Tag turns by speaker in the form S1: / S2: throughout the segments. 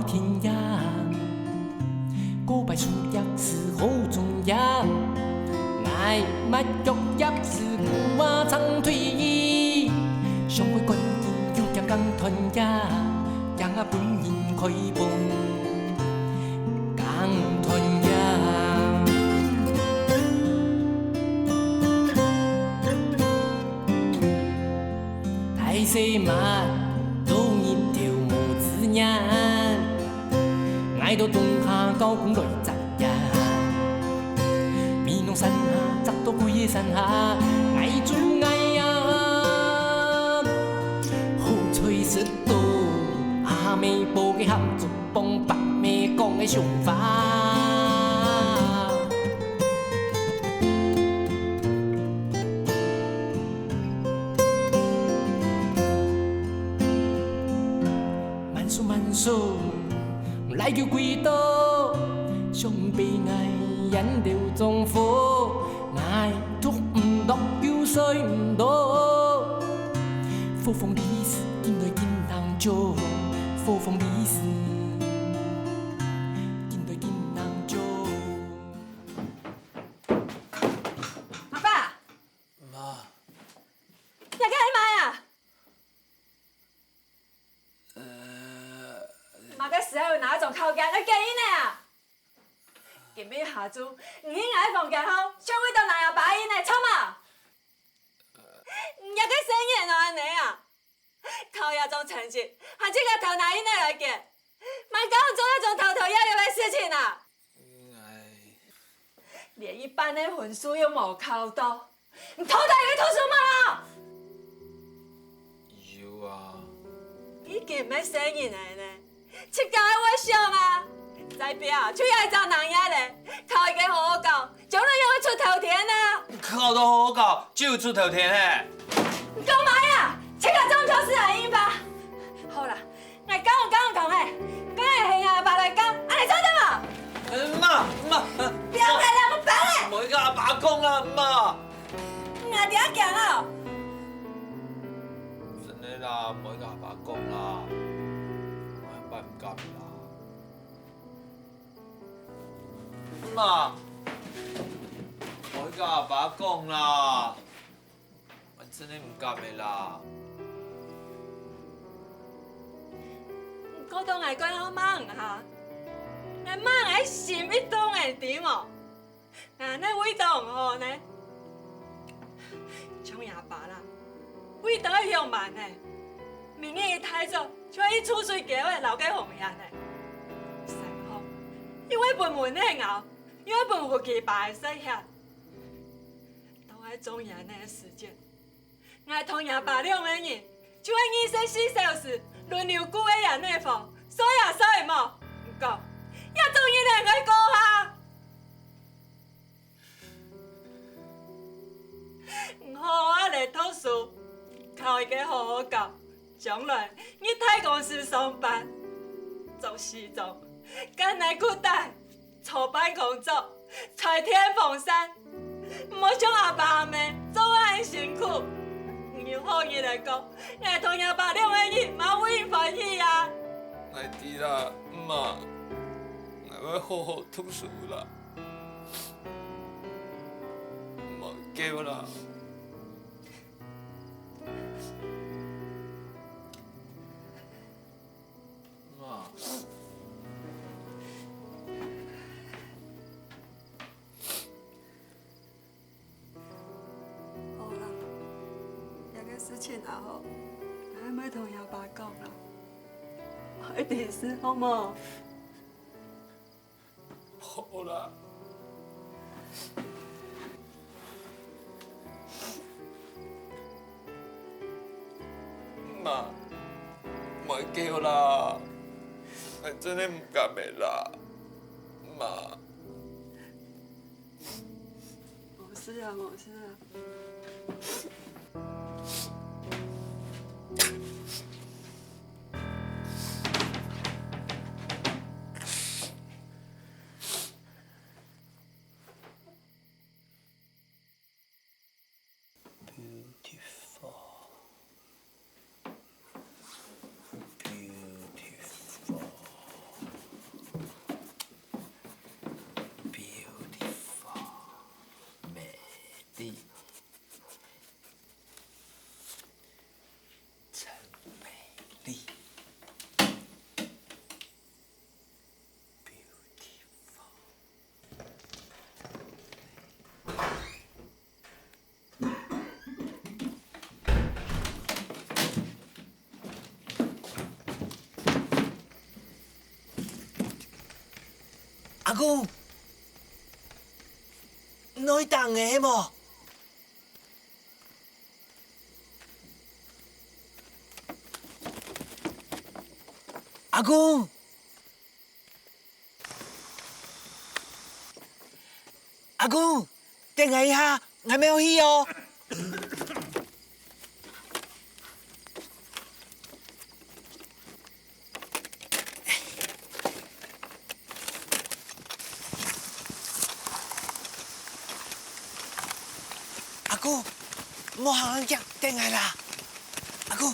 S1: 天涯，告白书也是好重要。爱不足也是古话长腿，上回关键要讲讲团结，让我本人开本讲团结。太细嘛，都一条无字眼，爱到冬夏高空来摘呀。美浓山下，摘到几个山下，爱做爱呀，好吹舌头，阿妹报嘅合作帮白妹讲嘅想法。慢数慢数，来叫几多，上悲哀。人流中火，爱捉唔到，叫水唔到。火风利是见对见人做，火风利是见对见人做。
S2: 阿爸，
S3: 妈，
S2: 你干嘛呀？妈个时候哪种口间你记呢啊？今日下晝唔應喺房間後，將會到哪有把煙嚟抽嘛？日嘅生意係安尼啊，靠一種成績，還這個頭拿煙嚟嘅，咪搞做一種頭頭要要嘅事情啊！連一般的分數都冇考到，你頭大要讀書嘛？
S3: 要啊。
S2: 已經咩生意嚟呢？切教我笑嘛？再表出嚟找男人咧，考一個好好教，將來又會出頭天啊！
S3: 考到好好教，就有出頭天嘿。
S2: 你幹嘛呀？這個中秋是係應吧？好啦，我講咧，今日係阿爸嚟講，阿你做什麼？
S3: 媽，
S2: 不要再那麼煩咧！
S3: 唔好跟阿爸講啦，媽。
S2: 我點樣講啊？
S3: 真的啦，唔好跟阿爸講啦，我阿爸唔夾啦。媽，我跟阿爸講啦，我真係唔夾嘅啦。
S2: 我當係講好忙下，我忙喺心一動嘅點哦，嗱你會動哦呢？從阿爸啦，會動係用慢呢，明年太早，就係出水嘅話留給紅人呢。成好，因為本門咧咬。因為本戶期擺細下，都係中人嘅時間。我同阿爸兩個人，就係24小時輪流顧嘅人嘅房，所以冇。唔過，一中意人去過下。我嚟讀書，考一個好好教，將來你喺公司上班，做西裝，艱難苦大。坐班工作，吹天風扇，唔好將阿爸阿妹做得很辛苦。用好嘢嚟講，我同阿爸兩個人冇會歡喜啊！
S3: 我知啦，媽，我要好好讀書啦，唔好叫啦。
S2: 事情啊好，我咪同阿爸講啦，我一定是好冇？
S3: 好啦。媽，唔好叫啦，我真係唔敢嘅啦，媽。
S2: 冇事啊，冇事啊。
S3: 阿公，哪一档的无？阿公，阿公，等我一下，还没有去哦。阿公，莫行人家等来啦。阿公，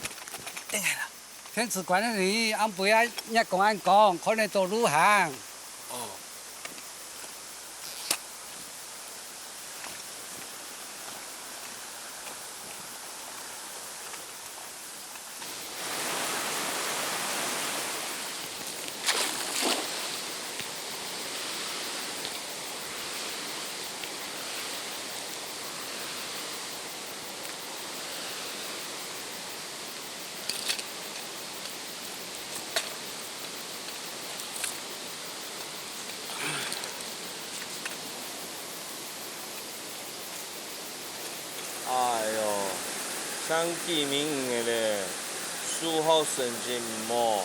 S3: 等来啦。
S4: 天池关的里，俺不要人公安讲，可能到路行。
S3: 哦。哎呦，想记名的咧，书好成绩唔好，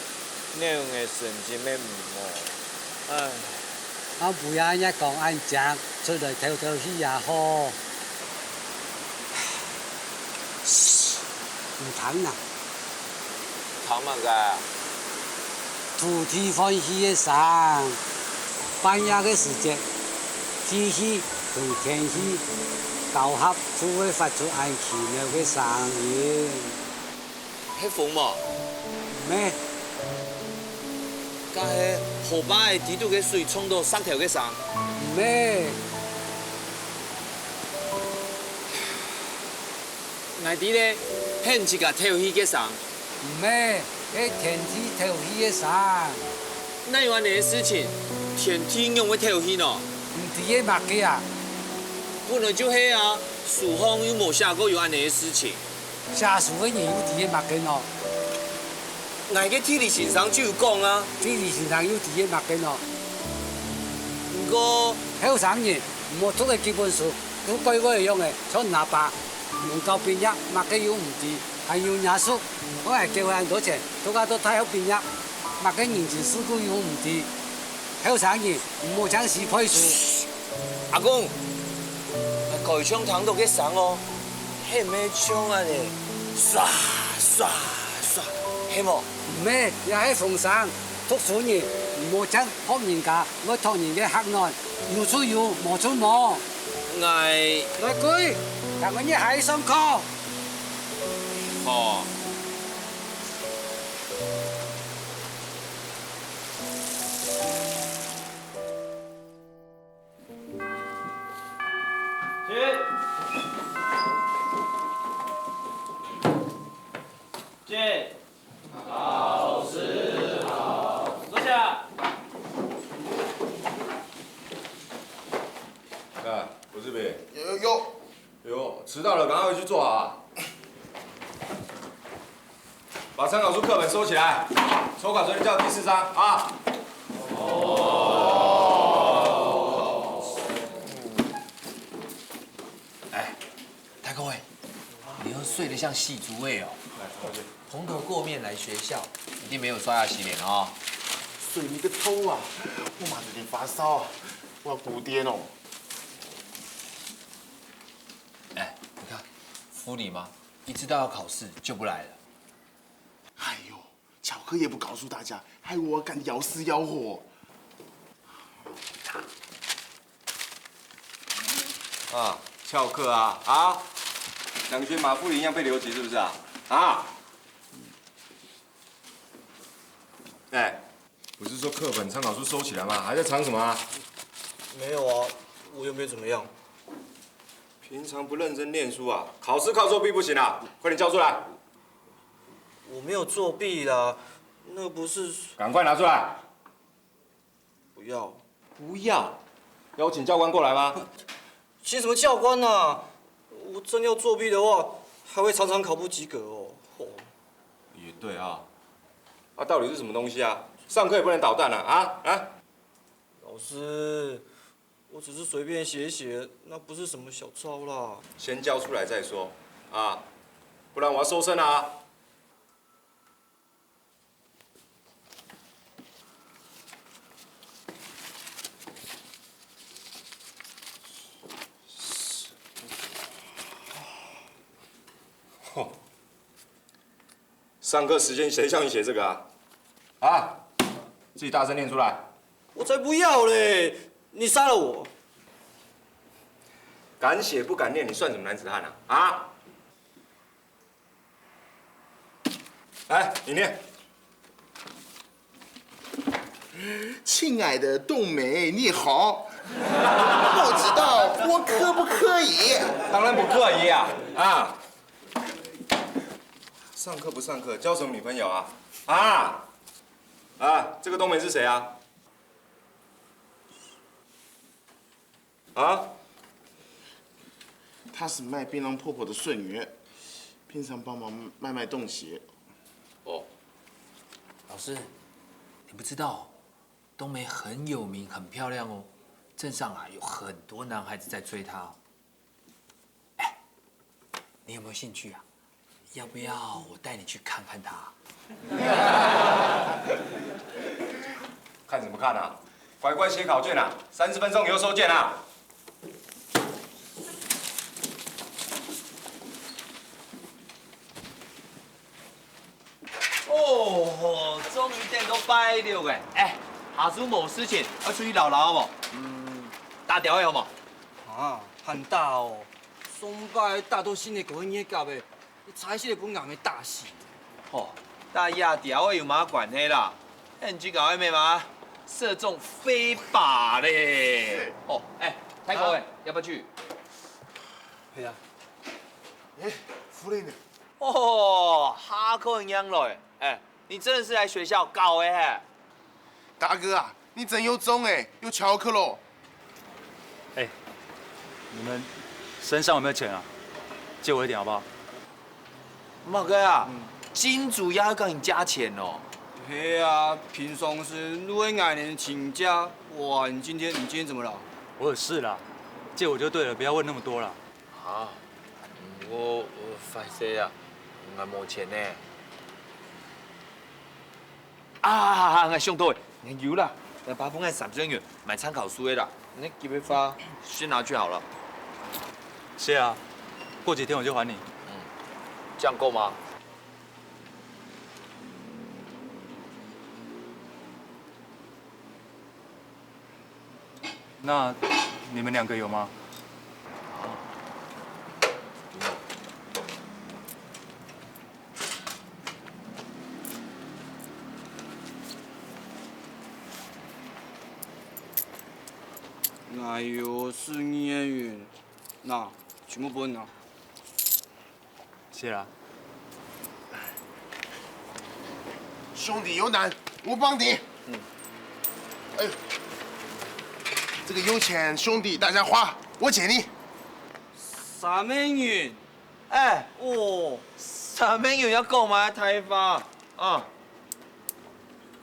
S3: 内容的成绩咩唔好，哎。
S4: 俺不要人公安讲，出来透透气也好。唔谈啦，
S3: 谈乜个？
S4: 土地欢喜的上，半夜的时间，天气同天气交合，就会发出很奇妙的声音。
S3: 迄风嘛，
S4: 咩？
S3: 甲迄河巴的底度嘅水冲到山头嘅上，
S4: 咩？
S3: 外地咧hiện一架跳鱼嘅上，
S4: 咩？迄天气透气的声，
S3: 那样的事情，天天用嘅跳鱼喏，
S4: 唔知个物件啊？
S3: 本来就係啊，书方又冇写过有安尼嘅事情。
S4: 下属的人有啲个物件哦，
S3: 外嘅体力先生就有讲啊，
S4: 地理现场有啲个物件哦。
S3: 不过
S4: 后生人冇做嘅基本书，都鬼鬼样嘅，像拿把用到变业，物件有唔知，还有人数，我系叫人多钱，大家都太好变业，物件人情世故有唔知，后生人唔好将事配书。
S3: 阿公，改枪堂度嘅上哦，係咩槍啊你？刷刷刷，係冇？
S4: 唔咩，又喺逢生，讀書人唔好將學人家，我托人嘅黑暗，有出有，冇出冇。
S3: 嗌
S4: 來句，但我一喺上課。
S3: 哦。进。老师好。坐下。
S5: 哎，我这边有，迟到了，赶快回去做啊！把参考书课本收起来，手稿昨天交第4章啊。
S3: 哎，大各位，你又睡得像戏竹味哦。蓬头垢面来学校，一定没有刷牙洗脸哦。
S6: 水你个头啊！我妈有点发烧啊，我要补电哦。
S3: 哎，你看，夫里吗？一知道要考试就不来了。
S6: 哎呦，巧克也不告诉大家，害我干得要死要活。
S5: 啊，翘课啊啊！想学马富林一样被留级是不是啊？啊！哎，不是说课本、参考书收起来吗？还在藏什么啊？
S7: 没有啊，我又没怎么样。
S5: 平常不认真念书啊，考试靠作弊不行啊！快点交出来！
S7: 我没有作弊啦，那不是。
S5: 赶快拿出来！
S7: 不要。
S5: 不要！邀请教官过来吗？
S7: 请什么教官啊？我真要作弊的话，还会常常考不及格哦。
S5: 也对啊。啊，到底是什么东西啊？上课也不能捣蛋啊！啊！
S7: 老老师，我只是随便写写，那不是什么小抄啦。
S5: 先交出来再说啊，不然我要收身了啊！嚯！上课时间谁叫你写这个啊？啊！自己大声念出来。
S7: 我才不要嘞！你杀了我！
S5: 敢写不敢念，你算什么男子汉啊？啊！来，你念。
S6: 亲爱的冬梅，你好，不知道我可不可以？
S5: 当然不可以啊！啊！上课不上课，交什么女朋友啊？啊！啊！这个冬梅是谁啊？啊？
S6: 她是卖槟榔婆婆的孙女，平常帮忙卖东西。
S5: 哦，
S1: 老师，你不知道，冬梅很有名，很漂亮哦，镇上啊有很多男孩子在追她哦。哎，你有没有兴趣啊？要不要我带你去看看她？
S5: 看什么看啊？乖乖写考卷啊！30分钟以后收件啊！
S3: 哦，终于等到拜六个，哎，下次冇事情，要出去聊聊好不？打电话好冇？
S7: 啊，很大哦！松拜大多新的狗人也搞的，你猜是本硬的大事。
S3: 哦，大亚条的有嘛关系啦？你去搞暧昧吗？射中飞靶嘞！哦，哎，泰国哎，要不要去？
S7: 对啊。
S6: 哎，夫人呢？
S3: 哦，哈扣一样了哎，你真的是来学校搞的嘿？
S6: 大哥啊，你真有种哎，有翘课喽！
S8: 哎，你们身上有没有钱啊？借我一点好不好？
S3: 马哥啊，金主要跟你加钱哦。
S7: 嘿啊，平常时如果爱人请假，哇，你今天怎么了？
S8: 我有事啦，借我就对了，不要问那么多了。
S3: 啊，我发誓啊，我没钱呢。啊，我想到了，你有啦，那8份30元买参考书的啦，那几笔发先拿去好了。
S8: 谢啊，过几天我就还你。
S3: 这样够吗？
S8: 那你们2个有吗？
S7: 哎呦，是孽缘，那全部分啊。
S8: 谢啦。
S6: 兄弟有难，我帮你。哎，这个有钱兄弟大家花，我借你。
S7: 3万元，
S3: 哎，
S7: 哦
S3: 3万元要购买台发啊？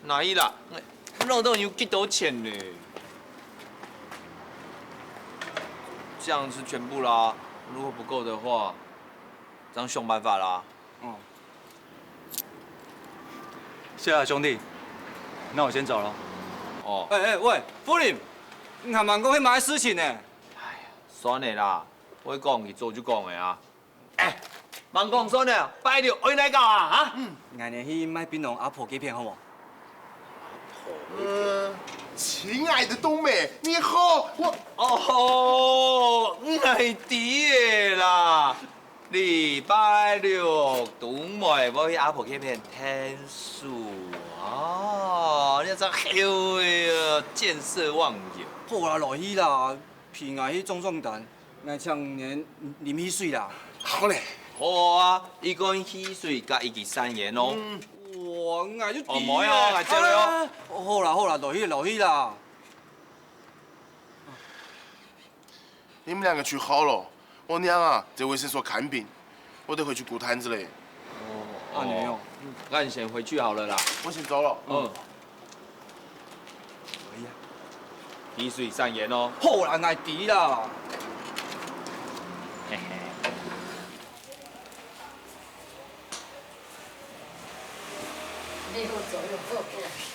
S3: 哪一啦？弄到你有几多钱呢？这样是全部啦。如果不够的话，这样想办法啦。
S7: 哦，
S8: 谢啦，兄弟。那我先走了。
S3: 哦，
S7: 喂，夫人，你还蛮讲迄嘛事情呢？
S3: 算的啦，我讲去做就讲的啊。哎，慢讲算的，拜六我来搞啊啊！
S7: 爱人去买槟榔阿婆几片好无？
S6: 亲爱的冬梅，你好，我
S3: 哦，爱弟的啦。礼拜六冬梅我去阿婆那边听书哦，你真好呀，见色忘友。
S7: 好啦，落去啦，皮爱去壮壮胆，爱唱年啉汽水啦。
S6: 好嘞。
S3: 好啊，一共汽水加1支3元哦。
S7: 哇，爱就
S3: 哦，冇哟，爱这个哟。
S7: 好啦，落去啦。
S6: 你们2个去好了，我娘啊在卫生所看病，我得回去顾摊子嘞。
S7: 阿女哦，
S3: 那你先回去好了啦。
S6: 我先走了。
S3: 嗯。滴水善言哦。
S7: 好啦，爱弟啦。
S3: 嘿嘿。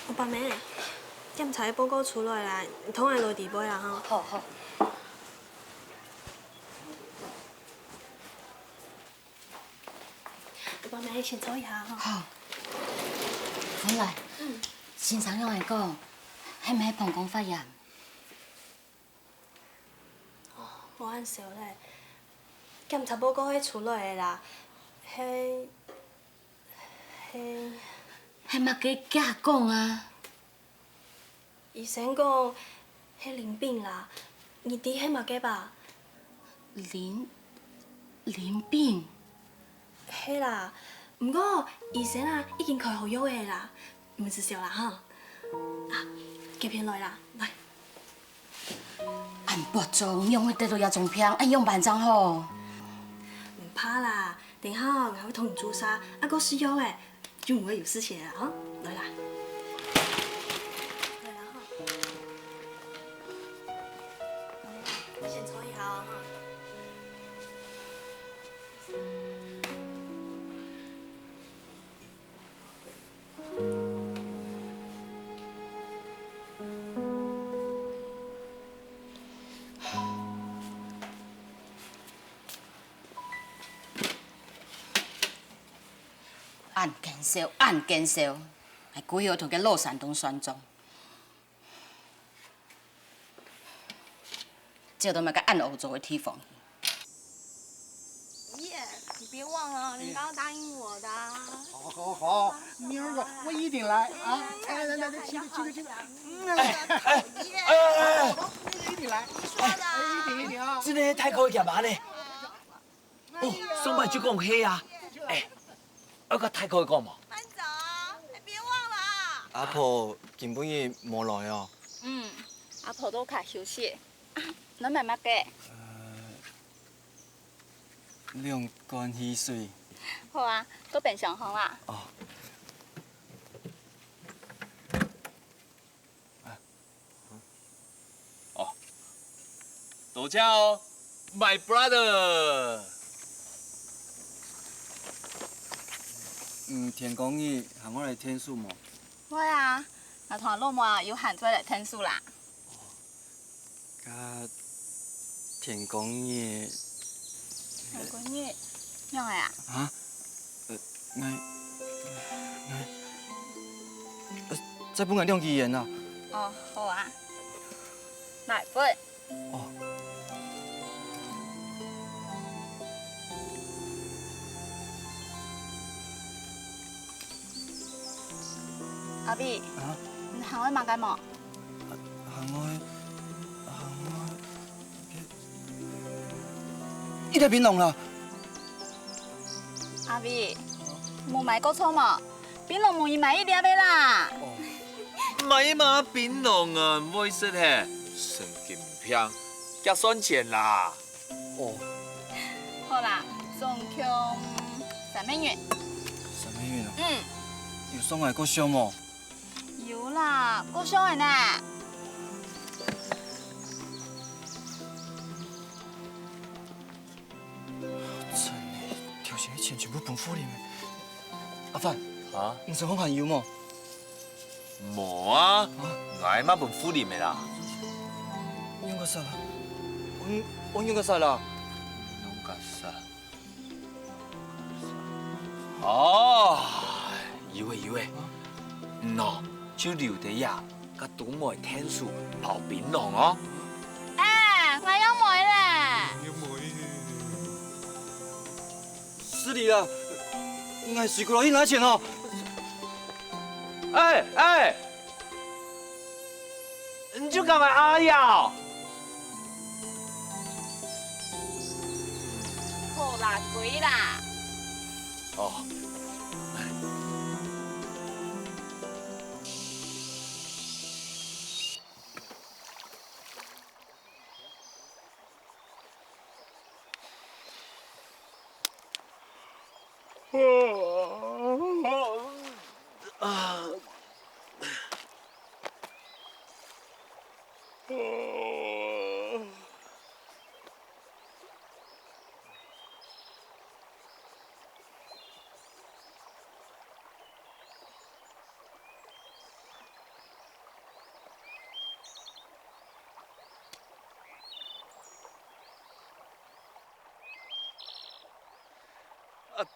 S9: 我爸妹，检查报告出来啦，统爱落地杯啦哈。
S10: 好好。
S9: 我爸妹先坐一下哈。
S10: 好。本来，先生向我讲，系咪膀胱发炎？
S9: 无按说咧，检查报告迄出来的啦，迄。
S10: 系嘛给假讲啊？
S9: 医生讲，迄淋病啦，你弟迄嘛假吧？
S10: 淋病？
S9: 迄啦，不过医生啊已经开好药的啦，唔是笑啦哈。啊，夹片来啦，来。
S10: 按不中，用会得到药中片，按用万张好。
S9: 唔怕啦，等下我会同你注射，啊，个是药的。就唔会有事情了啊！来啦，来啦哈，先坐一下哈。
S10: 按减少，还几号头嘅落山东选中，这都咪个按欧洲的地方。
S9: 耶，你别忘了，你刚刚答应我的。
S6: 好，好，好，明儿个我一定来啊！来，起来，起来！一定来，
S9: 说的。
S6: 一定啊！
S1: 真的太可以嘛呢？哦，上摆就讲黑啊！我个太可以讲嘛。
S9: 慢走，你别忘了啊。
S7: 阿婆根本也无来哦。
S10: 阿婆都卡休息。你妈妈嘅？
S7: 两罐汽水。
S10: 好啊，都变上风啦。
S3: 多谢哦 ，My brother。
S7: 田公义喊我来天数么？
S10: 会啊，那同落寞有喊做来天数啦。
S7: 甲田公义。
S10: 田公义，样个啊？
S7: 啊？再本来两语言啊。
S10: 哦，好啊。来分。
S7: 哦。
S10: 阿碧，
S7: 啊？
S10: 你喊我嘛干么？
S7: 喊我，伊来槟榔啦。
S10: 阿碧，冇买过错嘛？槟榔冇伊买一粒的啦。
S3: 买嘛槟榔啊，唔会说嘿，神经病，加算钱啦。
S7: 哦。
S10: 好啦，总共300元。
S7: 300元啊？有送来够少么？
S10: 有啦，够少的呢。
S7: 真的，条钱的钱全部分府里面。阿范，
S3: 啊？
S7: 唔是好含油么？
S3: 无啊，我嘛本府里面啦。
S7: 用个啥啦？我用个啥啦？
S3: 用个啥？哦，有诶有诶。喏，就留地呀，甲东梅天数刨槟榔哦。
S10: 哎，我要买啦。
S7: 是你啦，我水过来，你拿钱哦。
S3: 哎，你就干嘛啊呀？
S10: 好啦，贵啦。
S3: 哦。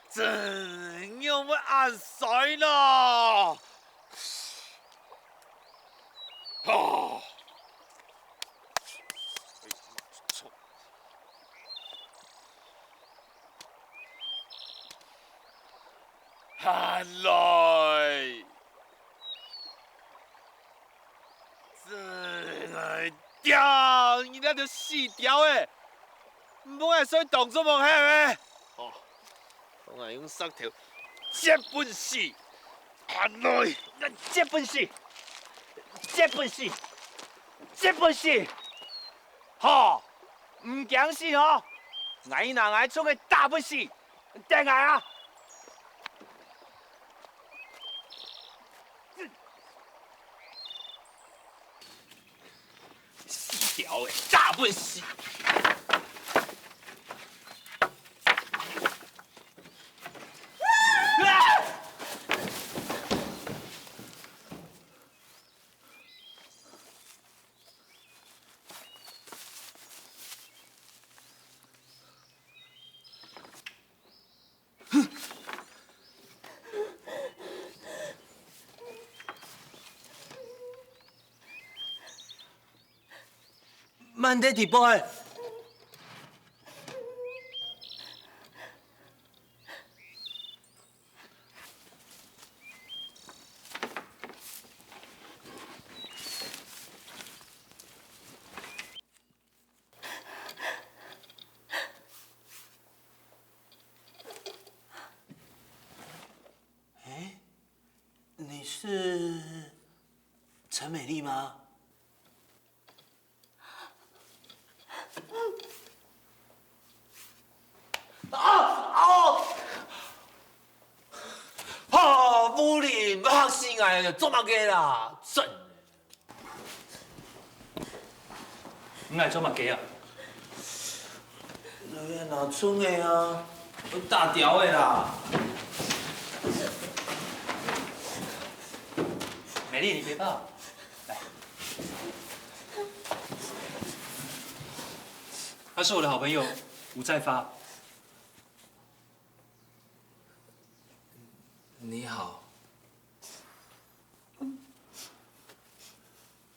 S3: 真要要按水咯！哦，喊来，真来掉，你那就死掉诶！唔好系水动作冇下诶。哦，我系用三条这本事，喊来，这本事，这本事，这本事，吼，唔惊死吼，挨拿挨出个大本事，定挨啊！死掉诶，大本事！慢点地步诶！哎，你是陈美丽吗？武林黑心哎，做乜嘅啦？真！
S8: 你来做乜鸡啊？
S3: 你係哪村嘅啊？我大條嘅啦！
S8: 美丽，你别怕，来。他是我的好朋友吴再发。
S3: 你好。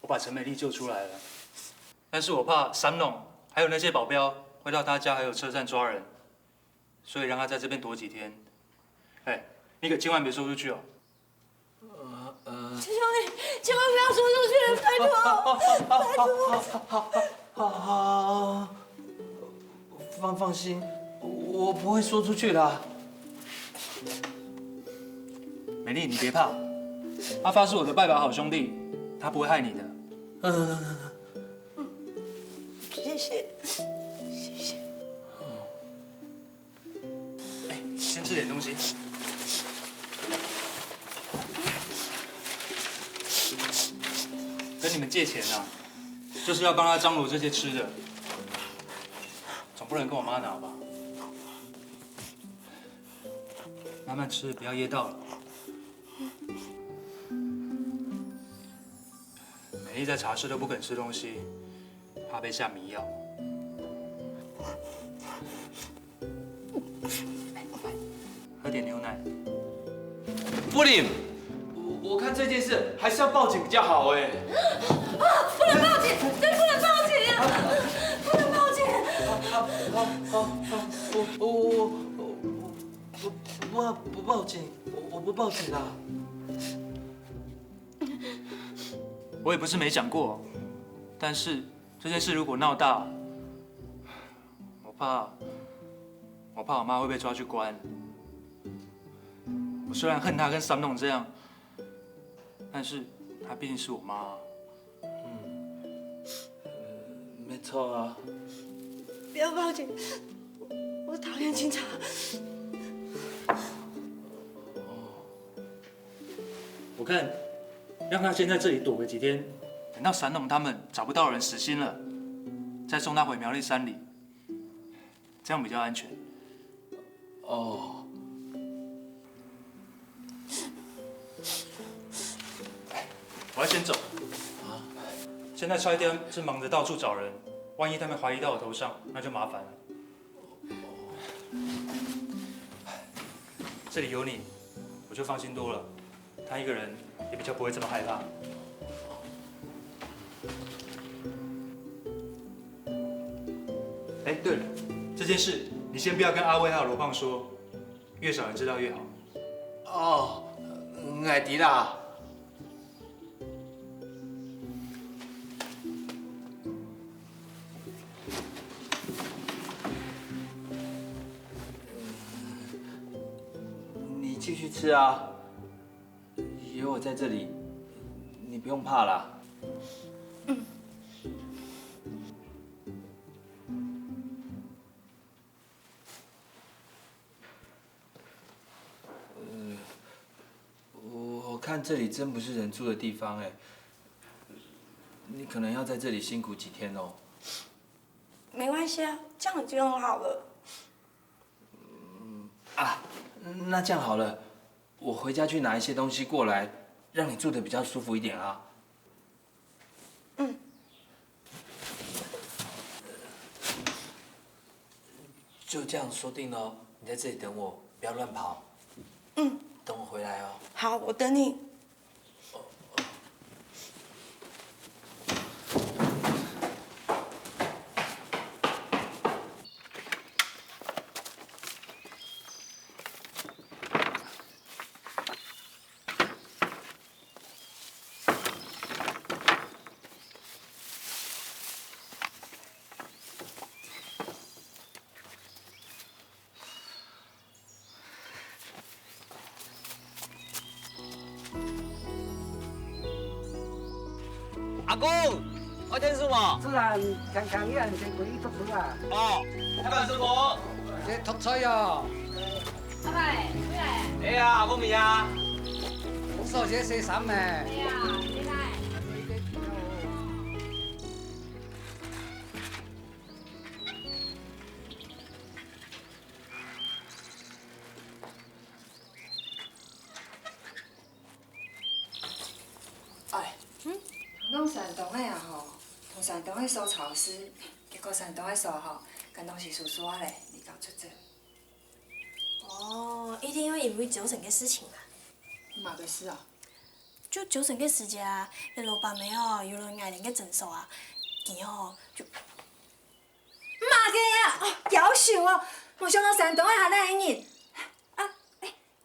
S8: 我把陈美丽救出来了，但是我怕三弄还有那些保镖会到他家还有车站抓人，所以让他在这边躲几天。哎，你可千万别说出去哦。
S9: 师兄弟，千万不要说出去，拜托，拜托。
S3: 好，放心，我不会说出去的。
S8: 美丽，你别怕，阿发是我的拜把好兄弟，他不会害你的。
S9: 谢谢，谢谢。
S8: 哎，先吃点东西。跟你们借钱啊，就是要帮他张罗这些吃的，总不能跟我妈拿吧？慢慢吃，不要噎到了。美丽在茶室都不肯吃东西，怕被下迷药。喝点牛奶。
S3: 布林，我看这件事还是要报警比较好哎。
S9: 不能报警，真不能报警啊！不能报警。
S3: 我不报警，我不报警啦。
S8: 我也不是没想过，但是这件事如果闹大，我怕我妈会被抓去关。我虽然恨她跟三弄这样，但是她毕竟是我妈。
S3: 没错啊。
S9: 不要报警，我讨厌警察。
S8: 我看让她先在这里躲个几天，等到三弄他们找不到人死心了，再送她回苗栗山里，这样比较安全。
S3: 哦。
S8: 我要先走。啊！现在差一点正忙着到处找人，万一他们怀疑到我头上，那就麻烦了。这里有你，我就放心多了。他一个人也比较不会这么害怕。哎，对了，这件事你先不要跟阿威还有罗胖说，越少人知道越好。
S1: 哦，爱迪啦。
S3: 你继续吃啊，有我在这里，你不用怕啦。我看这里真不是人住的地方哎，你可能要在这里辛苦几天哦。
S9: 没关系啊，这样就很好了。
S3: 那这样好了，我回家去拿一些东西过来，让你住的比较舒服一点啊。
S9: 嗯。
S3: 就这样说定了哦，你在这里等我，不要乱跑。
S9: 嗯。
S3: 等我回来哦。
S9: 好，我等你。
S3: 阿公，我天师傅。
S4: 自然强强一人先回去读书啊。
S3: 哦，阿公师傅。
S4: 这读书哟。
S10: 阿伯，回来。
S3: 哎呀，阿公咪呀。
S4: 我说这些什么？
S10: 哎呀，回来。
S11: 弄山东的啊吼，同山东的苏潮湿，结果山东的苏吼，跟拢是叔叔嘞，离搞出这。
S9: 哦，一定要因为酒神嘅事情啦。
S11: 嘛个事啊？
S9: 就酒神嘅時節啊，一老伯尾哦，要來嗌人嘅診所啊，然後就。
S11: 嘛嘅呀，哦，夭壽哦，冇想到山東的下來嘅人。啊，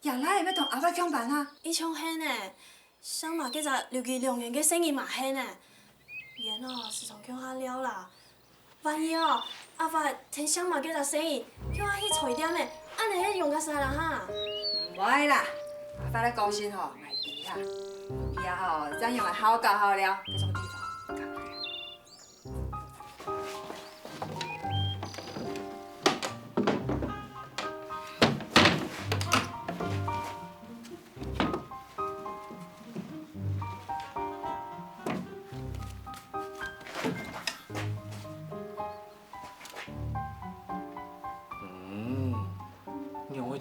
S11: 夜來要同阿伯上班啊？
S9: 伊唱戲呢。想嘛，幾隻尤其兩元嘅生意嘛興呢，人哦時常叫下了啦。萬一哦，阿發聽想嘛幾隻生意，叫我去菜店呢，安尼用個啥啦哈？
S11: 唔會啦，阿發咧高興吼，愛啲啦，以後吼咱用來好搞好了，這種地方。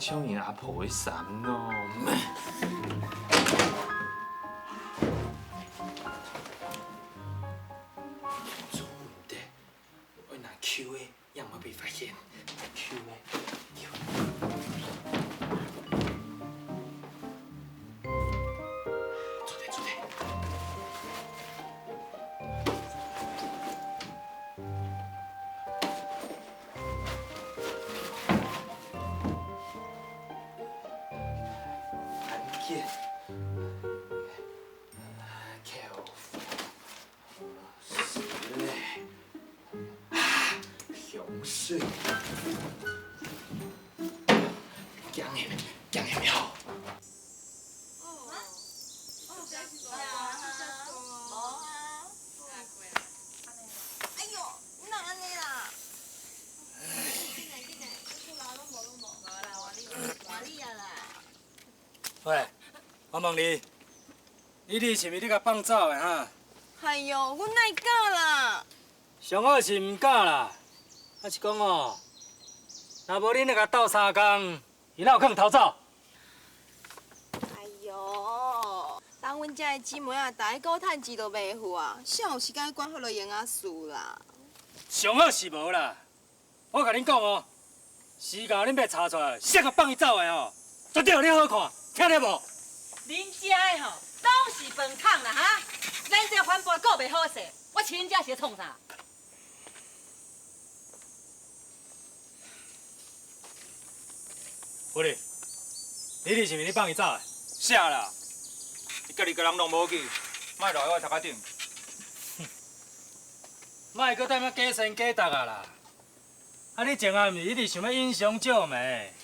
S3: 抢人阿婆的衫哦。做唔得，我拿 Q 的，让我被发现。Q 的。水，姜也好。
S2: 哎呦，你哪安尼啦？
S7: 喂，我问你，你是毋是你甲放走的哈？
S2: 哎呦，阮哪会敢啦？
S7: 上好是毋敢啦，啊是讲哦，若无恁那甲斗3工，伊哪有可能逃走？
S2: 哎呦，当阮遮的姊妹啊，大家高趁钱都袂赴啊，啥有时间管好落闲仔事啦？
S7: 上好是无啦，我甲恁讲哦，时间恁要查出来，先甲放伊走的哦。绝对你好看，听到无？
S2: 恁家的吼，拢是饭桶啦哈！咱这反叛顾袂好势，我饲恁家是创啥？
S7: 夫人，你是毋是你放伊走的？
S8: 啥啦？你家己个人拢无去，莫落来我头壳顶。
S7: 莫搁踮遐假神假达啊啦！啊，你前下毋是一直想要英雄救美？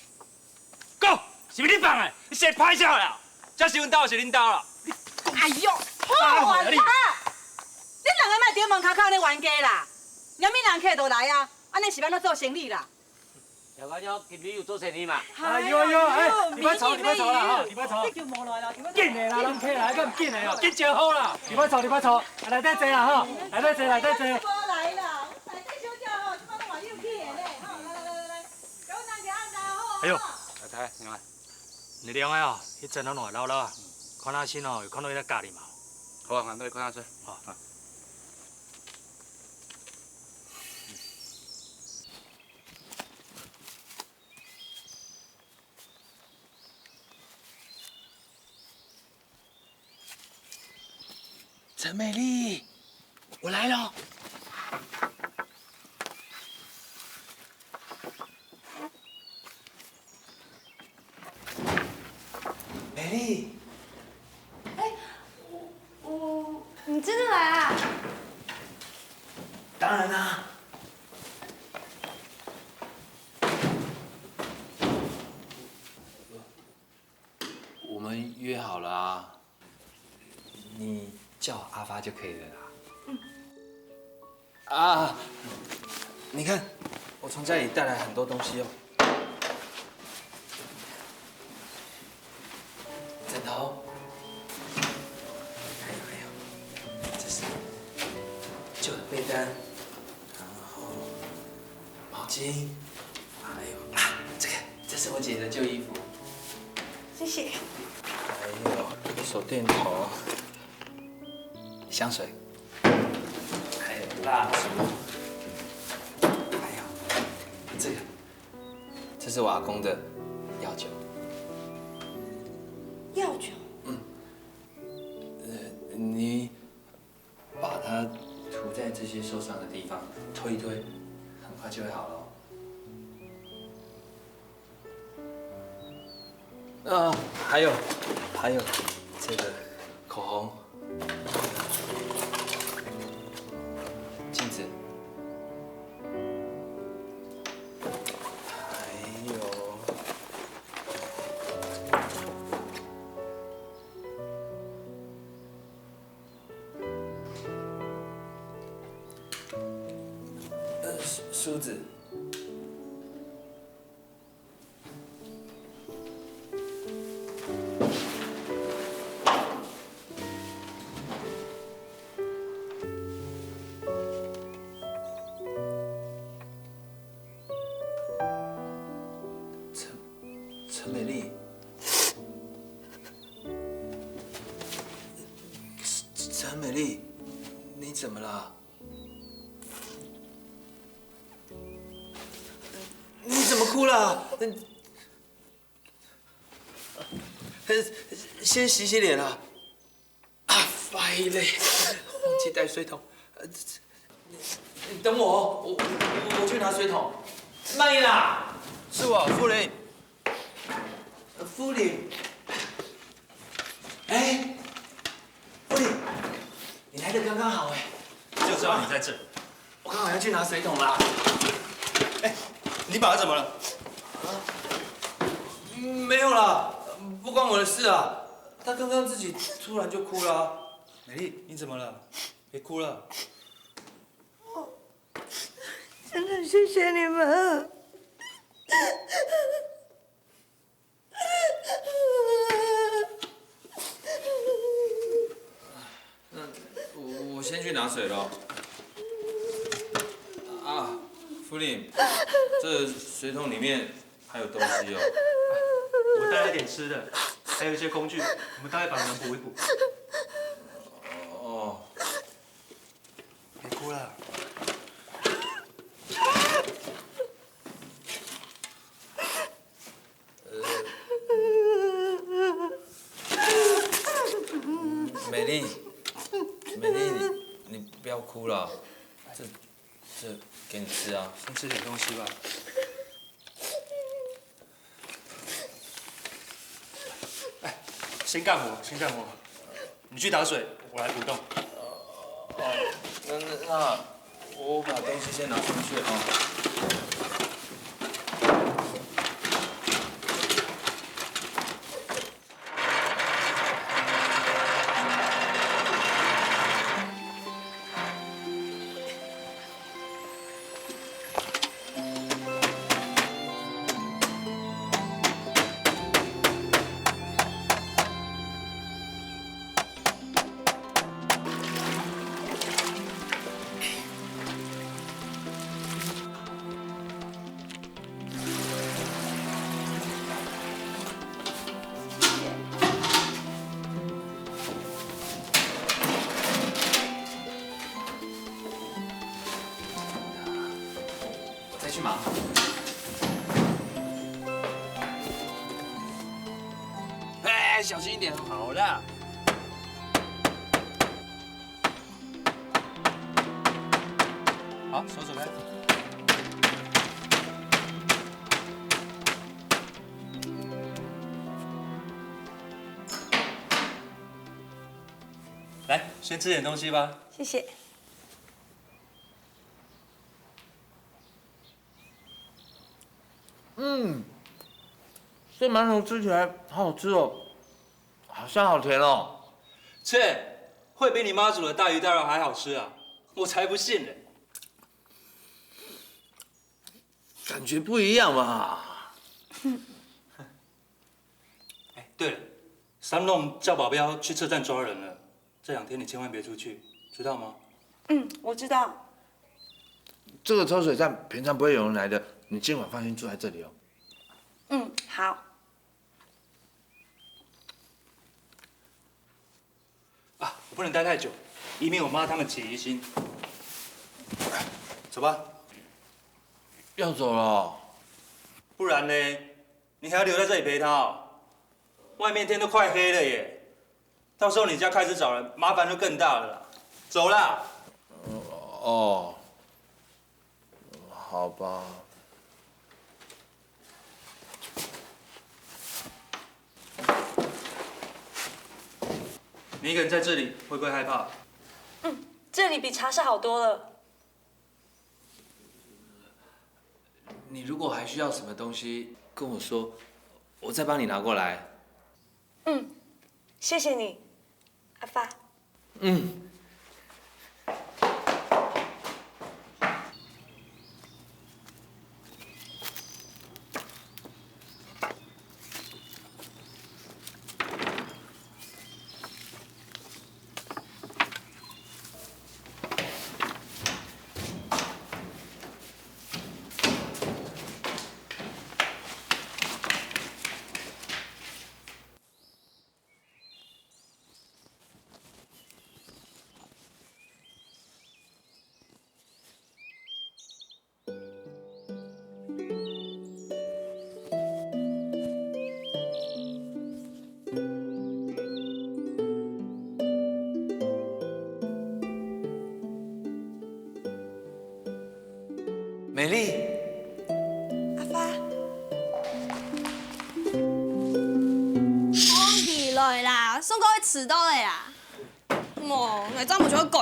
S7: 讲，是毋是你放的？
S8: 你先拍笑啦！这是阮兜是恁兜啦。
S2: 哎呦，好啊！你两个莫伫门口口咧冤家啦！连闽人客都来啊，安尼是要怎做生意啦？
S4: 小姑娘，今日有做生意嘛？
S7: 哎呦呦，哎，你别吵，你别吵啦，哈，你别吵。
S2: 你叫无来啦，
S7: 紧的啦，人客来个紧的哦，紧就好啦。你别吵，你别吵，内底坐啦哈，内底坐，内底坐。
S2: 无来啦，内底小姐吼，即摆拢偌有气的咧，吼，来，叫阮人家按拿好。
S7: 哎呦，太太，你看，你两个哦，迄阵拢偌老啊，看那心哦，有看到伊在教你嘛？
S3: 好啊，那看下去。
S7: 好。
S1: 陈美丽，我来了。美丽，
S9: 你真的来啊？
S1: 当然啦。我们约好了啊，你叫我阿发就可以了啦。啊，你看，我从家里带来很多东西哦。枕头，还有，这是旧的被单，然后毛巾，还有啊，这是我姐的旧衣服。
S9: 谢谢。
S1: 还有手电筒、香水，还有蜡烛，还有这个，这是我阿公的药酒。
S9: 药酒。
S1: 你把它涂在这些受伤的地方，推一推，很快就会好了。还有这个口红、镜子，还有梳子。陈美丽，陈美丽，你怎么了？你怎么哭了？先洗洗脸啊！啊，坏嘞，忘记带水桶。你等我，我去拿水桶。慢一点啦！
S3: 是我，夫人。
S1: 夫人，哎，夫人，你来的刚刚好哎，
S8: 就知道你在这。
S1: 我刚好要去拿水桶啦。
S8: 哎，你爸爸怎么了？
S1: 没有啦，不关我的事啊。他刚刚自己突然就哭了。
S8: 美丽，你怎么了？别哭了。
S11: 真的谢谢你们。
S3: 我先去拿水了。啊，夫人，这水桶里面还有东西哦。
S8: 我带了点吃的，还有一些工具，我们待会把门补一补。
S3: 哦。
S8: 别哭了。
S3: 哭了，这给你吃啊。
S8: 先吃点东西吧。哎，先干活，先干活。你去打水，我来补洞。
S3: 那我把东西先拿上去啊。再去忙。哎，小心一点。好了。
S8: 好，手走开。来，先吃点东西吧。
S2: 谢谢。
S3: 这馒头吃起来好好吃哦，好香好甜哦。
S8: 切，会比你妈煮的大鱼大肉还好吃啊！我才不信呢。
S3: 感觉不一样嘛。
S8: 哎，对了，三弄叫保镖去车站抓人了，这2天你千万别出去，知道吗？
S2: 我知道。
S3: 这个抽水站平常不会有人来的，你今晚放心住在这里哦。
S2: 好。
S8: 啊，我不能待太久，以免我妈他们起疑心。走吧。
S3: 要走了？
S8: 不然呢？你还要留在这里陪她？外面天都快黑了耶，到时候你家开始找人，麻烦就更大了啦。走啦。
S3: 哦，好吧。
S8: 你一个人在这里会不会害怕？
S2: 这里比茶室好多了。
S3: 你如果还需要什么东西，跟我说，我再帮你拿过来。
S2: 谢谢你，阿发。
S3: 美丽，
S9: 阿发，我起來啦，松哥遲到了呀。我真冇咗句。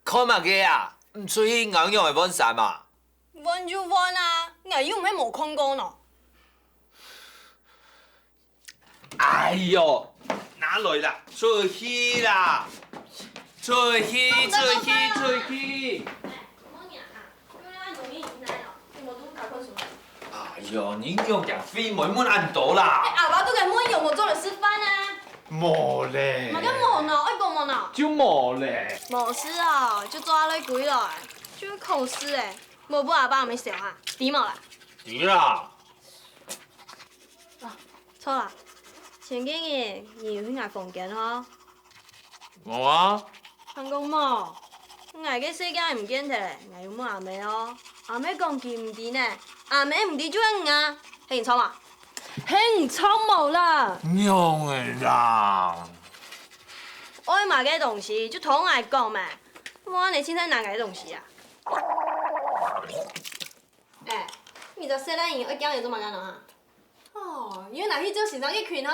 S3: 看嘛嘅啊，唔出去硬用嚟揾散嘛。
S9: 揾就揾啊，我又唔係冇空過呢。
S3: 哎呦，哪來啦？出去啦！出去！哎呦，你用人飛門門按到啦！
S9: 阿爸都係冇用，我做嚟食飯啊。
S3: 冇咧。
S9: 唔係咁冇呢，愛講冇呢。
S3: 就冇咧。
S9: 冇事啊，就抓你鬼來，就考試誒，冇幫阿爸咪笑下，點冇啦？
S3: 點啦？
S9: 錯啦。前幾日要去捱房間呵，
S3: 冇啊。
S9: 行公冇，捱嘅世界唔見得咧，捱要冇阿妹咯。阿妹講見唔見呢？阿妹唔伫就按啊，嘿你冲啊？嘿你冲无啦？
S3: 娘的啦！
S9: 我买个东西就同来讲嘛，我你凊彩拿个东西啊？哎，你就说咱伊要讲你做嘛干喏？哦，因为若去做市场去群哦。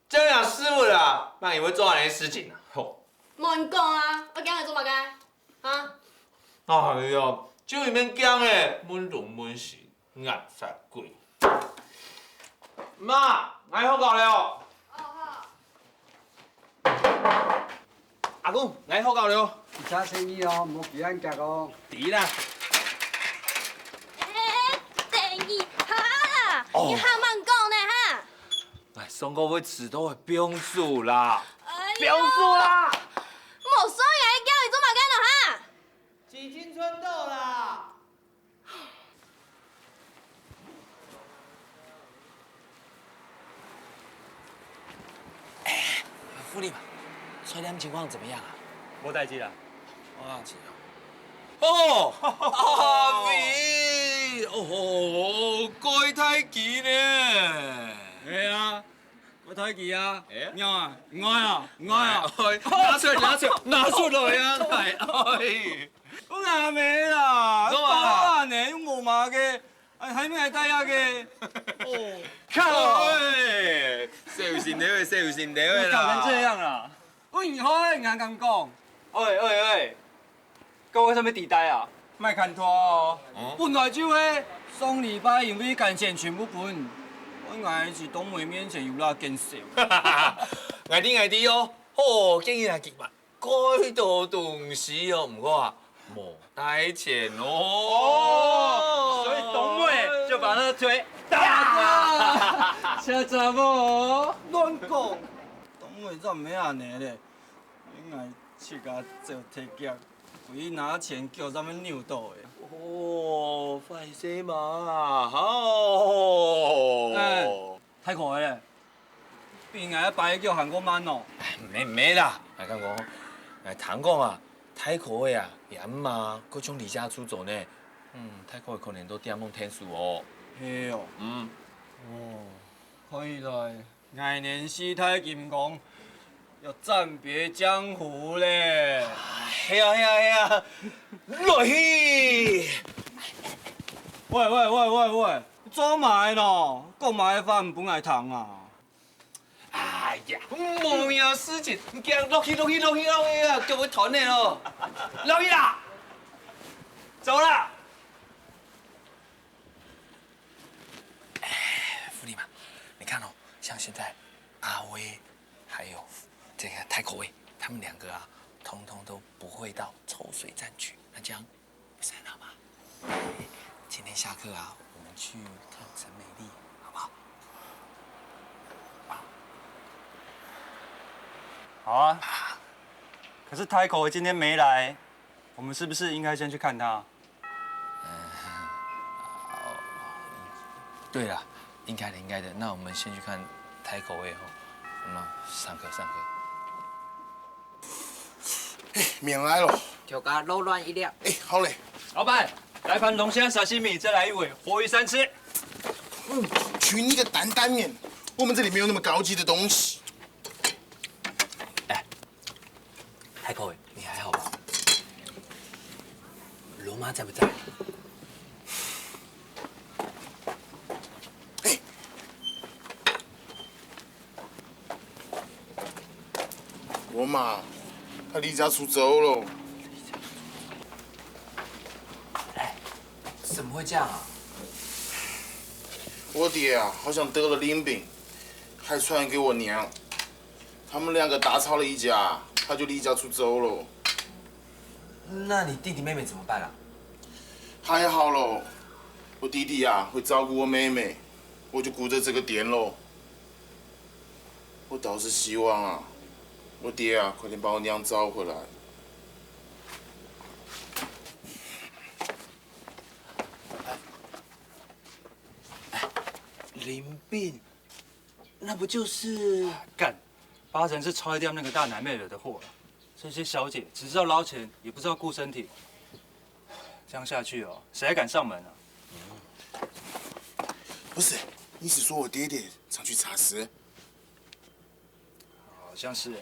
S3: 这样失误了，那你会做哪些事情啊？吼！
S9: 无人讲啊，我讲你做嘛干？啊？
S3: 哎呀，这里面讲的稳重稳实，硬发贵。妈，俺好搞了。
S9: 哦好。
S3: 阿公，俺好搞了。
S4: 做生意哦，无避安格哦。
S3: 对啦。
S9: 生意好啦，你还慢讲呢哈？
S3: 哎，送个会迟到的标数啦。
S9: 标数啦！无所以还叫你做嘛干喏哈？
S3: 挤青春痘啦。
S1: 副理嘛，车辆情况怎么样啊？
S8: 无代志啦。
S1: 啊，是
S3: 哦，阿妹，哦，改太极呢？
S7: 哎啊，我太极啊，喵啊，唔爱啊，唔
S3: 哎
S7: 爱啊，
S3: 拿出来啊！哎，
S7: 我阿妹啦，
S3: 怎么啦
S7: 包案呢，无嘛个，还没带下个，哦，
S3: 靠！哎，小心点喂，小心点喂啦！
S7: 搞成这样啦，我以后硬咁讲，
S8: 喂，各位什么地带啊？
S7: 莫看拖哦，本来就迄双礼拜因为干线全部分，我硬是董妹面前有啦见笑。
S3: 爱啲哦，哦，竟然係結物，改到東西哦，唔過啊，冇帶錢哦。
S8: 所以董妹就把他推
S7: 大哥，小查某乱讲，董妹怎免安尼咧？应该去甲做体检，为伊拿钱叫啥物扭到的。
S3: 哦，快些嘛，好。
S7: 太可嘅咧，边个摆叫韩国曼哦？
S1: 没啦，来讲讲，谈讲啊，泰國的啊，嚴嘛，嗰種離家出走呢，泰國可能都點樣天數哦。
S7: 係哦。哦，看來愛年師太金講要暫別江湖咧。
S1: 係啊，來去。
S7: 喂，做埋咯，講埋飯唔本係糖啊！
S3: 哎呀，冇有事情，叫落去啊，叫我團你咯，落去啦，走啦。
S1: 福利嘛，你看哦，像现在阿威还有这个泰口威，他们2个啊，通通都不会到抽水站去，那这样不是很好吗？今天下课啊，我们去看陈美丽，好不好？
S8: 好啊。可是台口今天没来，我们是不是应该先去看他？
S1: 对了，应该的。那我们先去看泰口威哦。那上课。
S6: 免来了。
S4: 就甲扰乱一了。
S6: 好嘞。
S8: 老板，来盘龙虾沙西米，再来一尾活鱼3吃。
S6: 取你个担担面，我们这里没有那么高级的东西。
S1: 泰口威，你还好吧？罗妈在不在？
S6: 我妈，她离家出走了。
S1: 怎么会这样啊？
S6: 我爹啊，好像得了淋病，还传给我娘。他们2个大吵了一架，他就离家出走了。
S1: 那你弟弟妹妹怎么办啊？
S6: 还好喽，我弟弟啊会照顾我妹妹，我就顾着这个店喽。我倒是希望啊，我爹啊快点把我娘找回来。
S1: 淋病，那不就是
S8: 干，8成是拆掉那个大奶妹惹的祸了。这些小姐只知道捞钱，也不知道顾身体。这样下去哦，谁还敢上门啊？
S6: 不是，你是说我爹爹常去茶室？
S8: 好像是。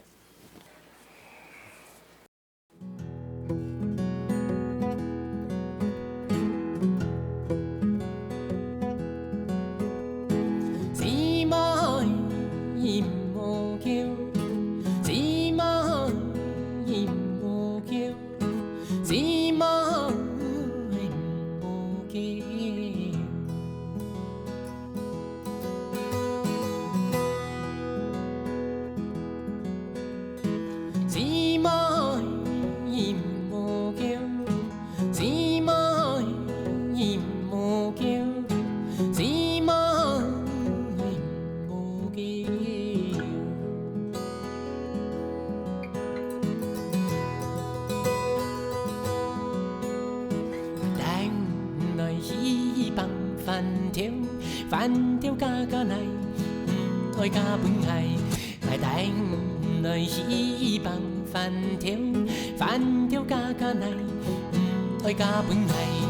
S1: 饭条加奶，爱加本海，来带来稀饭饭条加奶，爱加本海。